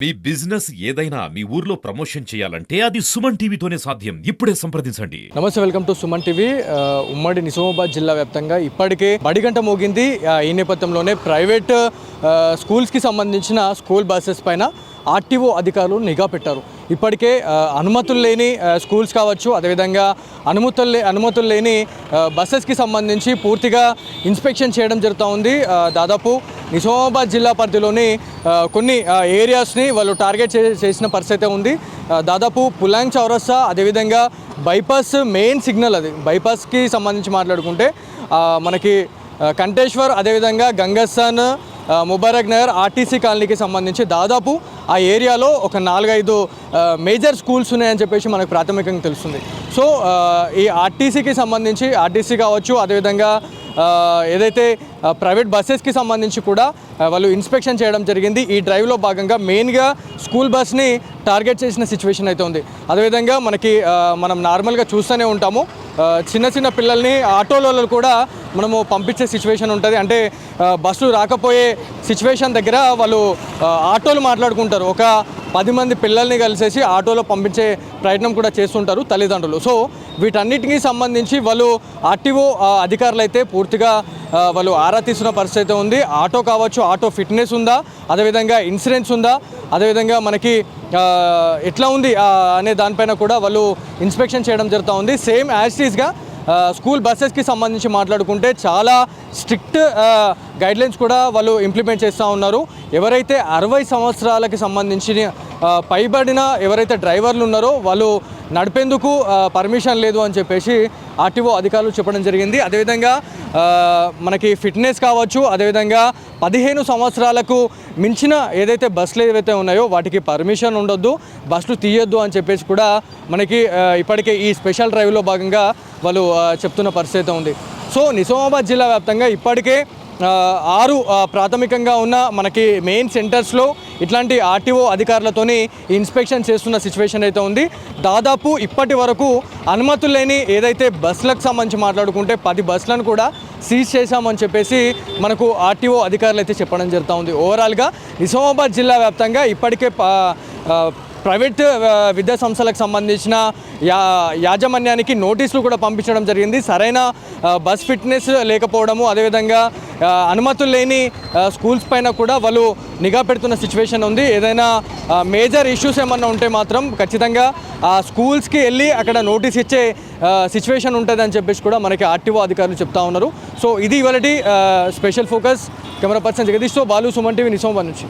మీ business ఏదైనా మీ ఊర్లో promotion చేయాలంటే అది సుమన్ టీవీతోనే సాధ్యం. ఇప్పుడే సంప్రదించండి. నమస్తే, వెల్కమ్ టు సుమన్ టీవీ. ఉమ్మడి నిజామాబాద్ జిల్లా వ్యాప్తంగా ఇప్పటికే బడిగంట మోగింది. ఈ నేపథ్యంలోనే ప్రైవేట్ స్కూల్స్కి సంబంధించిన స్కూల్ బస్సెస్ పైన ఆర్టీఓ అధికారులు నిఘా పెట్టారు. ఇప్పటికే అనుమతులు లేని స్కూల్స్ కావచ్చు, అదేవిధంగా అనుమతులు లేని బస్సెస్కి సంబంధించి పూర్తిగా ఇన్స్పెక్షన్ చేయడం జరుగుతూ ఉంది. దాదాపు నిజామాబాద్ జిల్లా పరిధిలోని కొన్ని ఏరియాస్ని వాళ్ళు టార్గెట్ చేసిన పరిస్థితి ఉంది. దాదాపు పులాంగ్ చౌరస్తా, అదేవిధంగా బైపాస్ మెయిన్ సిగ్నల్, అది బైపాస్కి సంబంధించి మాట్లాడుకుంటే మనకి కంటేశ్వర్, అదేవిధంగా గంగస్థాన్, ముబారక్ నగర్, ఆర్టీసీ కాలనీకి సంబంధించి దాదాపు ఆ ఏరియాలో ఒక 4-5 మేజర్ స్కూల్స్ ఉన్నాయని చెప్పేసి మనకు ప్రాథమికంగా తెలుస్తుంది. సో ఈ ఆర్టీసీకి సంబంధించి ఆర్టీసీ కావచ్చు, అదేవిధంగా ఏదైతే ప్రైవేట్ బస్సెస్కి సంబంధించి కూడా వాళ్ళు ఇన్స్పెక్షన్ చేయడం జరిగింది. ఈ డ్రైవ్లో భాగంగా మెయిన్గా స్కూల్ బస్ని టార్గెట్ చేసిన సిచ్యువేషన్ అయితే ఉంది. అదేవిధంగా మనం నార్మల్గా చూస్తూనే ఉంటాము, చిన్న పిల్లల్ని ఆటోలలో కూడా మనము పంపించే సిచ్యువేషన్ ఉంటుంది. అంటే బస్సులు రాకపోయే సిచ్యువేషన్ దగ్గర వాళ్ళు ఆటోలు మాట్లాడుకుంటారు. ఒక 10 మంది పిల్లల్ని కలిసేసి ఆటోలో పంపించే ప్రయత్నం కూడా చేస్తుంటారు తల్లిదండ్రులు. సో వీటన్నిటికీ సంబంధించి వాళ్ళు ఆర్టీఓ అధికారులు అయితే పూర్తిగా వాళ్ళు ఆరా తీస్తున్న పరిస్థితి ఉంది. ఆటో కావచ్చు, ఆటో ఫిట్నెస్ ఉందా, అదేవిధంగా ఇన్సూరెన్స్ ఉందా, అదేవిధంగా మనకి ఎట్లా ఉంది అనే దానిపైన కూడా వాళ్ళు ఇన్స్పెక్షన్ చేయడం జరుగుతూ ఉంది. సేమ్ యాజ్ టీజ్గా స్కూల్ బస్సెస్కి సంబంధించి మాట్లాడుకుంటే చాలా స్ట్రిక్ట్ గైడ్లైన్స్ కూడా వాళ్ళు ఇంప్లిమెంట్ చేస్తూ ఉన్నారు. ఎవరైతే 60 సంవత్సరాలకి సంబంధించిన పైబడిన ఎవరైతే డ్రైవర్లు ఉన్నారో వాళ్ళు నడిపేందుకు పర్మిషన్ లేదు అని చెప్పేసి ఆర్టీఓ అధికారులు చెప్పడం జరిగింది. అదేవిధంగా మనకి ఫిట్నెస్ కావచ్చు, అదేవిధంగా 15 సంవత్సరాలకు మించిన ఏదైతే బస్సులు ఏవైతే ఉన్నాయో వాటికి పర్మిషన్ ఉండొద్దు, బస్సులు తీయొద్దు అని చెప్పేసి కూడా మనకి ఇప్పటికే ఈ స్పెషల్ డ్రైవ్లో భాగంగా వాళ్ళు చెప్తున్న పరిస్థితి ఉంది. సో నిజామాబాద్ జిల్లా వ్యాప్తంగా ఇప్పటికే 6 ప్రాథమికంగా ఉన్న మనకి మెయిన్ సెంటర్స్లో ఇట్లాంటి ఆర్టీఓ అధికారులతోని ఇన్స్పెక్షన్ చేస్తున్న సిచ్యువేషన్ అయితే ఉంది. దాదాపు ఇప్పటి వరకు అనుమతులు లేని ఏదైతే బస్సులకు సంబంధించి మాట్లాడుకుంటే 10 బస్సులను కూడా సీజ్ చేశామని చెప్పేసి మనకు ఆర్టీఓ అధికారులు అయితే చెప్పడం జరుగుతూ ఉంది. ఓవరాల్గా నిజామాబాద్ జిల్లా వ్యాప్తంగా ఇప్పటికే ప్రైవేట్ విద్యా సంస్థలకు సంబంధించిన యాజమాన్యానికి నోటీసులు కూడా పంపించడం జరిగింది. సరైన బస్ ఫిట్నెస్ లేకపోవడము, అదేవిధంగా అనుమతులు లేని స్కూల్స్ పైన కూడా వాళ్ళు నిఘా పెడుతున్న సిచ్యువేషన్ ఉంది. ఏదైనా మేజర్ ఇష్యూస్ ఏమన్నా ఉంటే మాత్రం ఖచ్చితంగా ఆ స్కూల్స్కి వెళ్ళి అక్కడ నోటీస్ ఇచ్చే సిచ్యువేషన్ ఉంటుంది అని చెప్పేసి కూడా మనకి ఆర్టీఓ అధికారులు చెప్తా ఉన్నారు. సో ఇది ఇవాళ స్పెషల్ ఫోకస్. కెమెరా పర్సన్ జగదీష్తో బాలు, సుమన్ టీవీ, నిజామాబాద్ నుంచి.